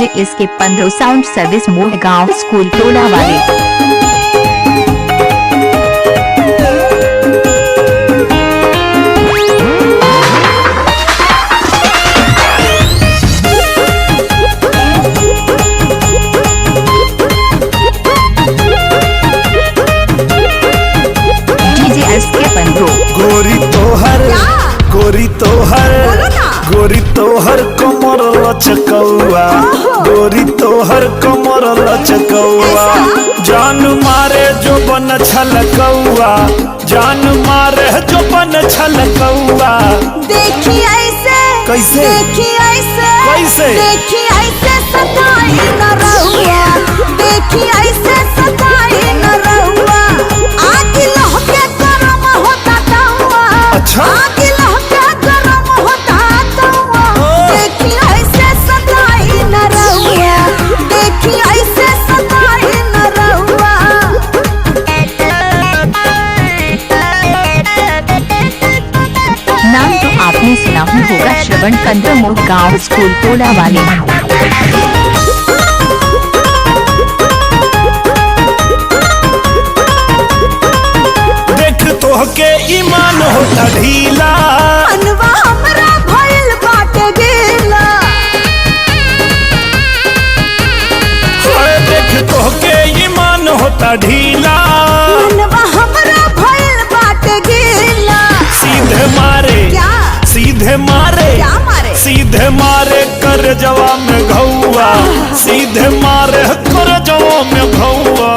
DJ इसके 15 sound service मोह गाँव स्कूल टोला वाले। गोरी तोहर कमर लचकौआ, गोरी तोहर कमर लचकौआ, जान मारे जो बन छलकौआ, जान मारे जो बन छलकौआ। देखी ऐसे कैसे देखी ऐसे कैसे देखी ऐसे सताई न रहुआ, देखी ऐसे सताई न रहुआ, आग लहके गरम होता तवा। अच्छा आग लहके गरम होता तवा, देखी ऐसे सताई न रहुआ, देखी ऐसे सताई न रहुआ। नाम तो आपने सुना ही होगा, श्रवण कंद्र मोह गाँव स्कूल टोला वाले। देख तोहके ईमान होता ढीला, मनवा हमरा भइल बाटे गेला। देख तोहके ईमान होता ढीला, मनवा हमरा भइल बाटे गेला। सीधे मारे क्या सीधे मारे क्या मारे सीधे मारे कर जवा में घौआ, सीधे मारे कर जवा में घौआ।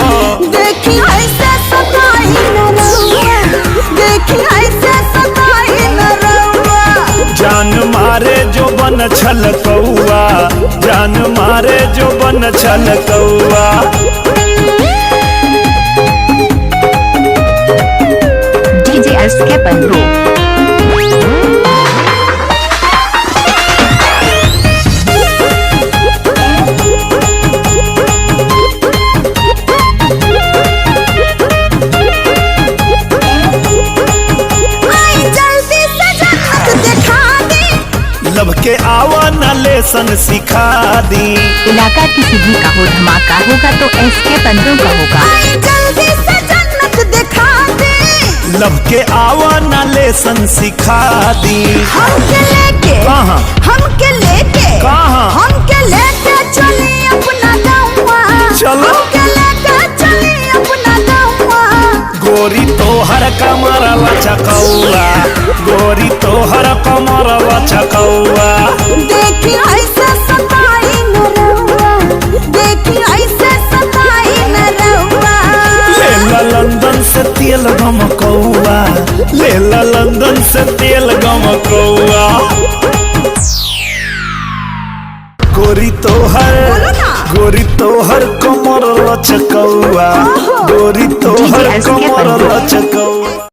देखी ऐसे सताई न रहुआ, देखी ऐसे सताई न रहुआ। जान मारे जो बन छलकौआ, जान मारे जो बन छलकौआ। डीजे इसके 15। लब के आवा न लेसन सिखा दी, इलाका किसी भी का हो धमाका होगा तो इसके 15 का होगा। जल्दी से जन्नत दिखा दे, लब के आवा न लेसन सिखा दी। हमके लेके कहाँ हमके लेके कहाँ हमके लेके चली अपना गाँवा, चलो हमके लेके चली अपना गाँवा। गोरी तोहर कमर लचकौआ, गोरी तोहर कमर लचकौआ। देखी ऐसे सताई न रहुआ, देखी ऐसे सताई न रहुआ। लेला लंदन से तेल गमकौआ, लेला लंदन से तेल गमकौआ। गोरी तोहर कमर लचकौआ, गोरी तोहर कमर लचकौआ।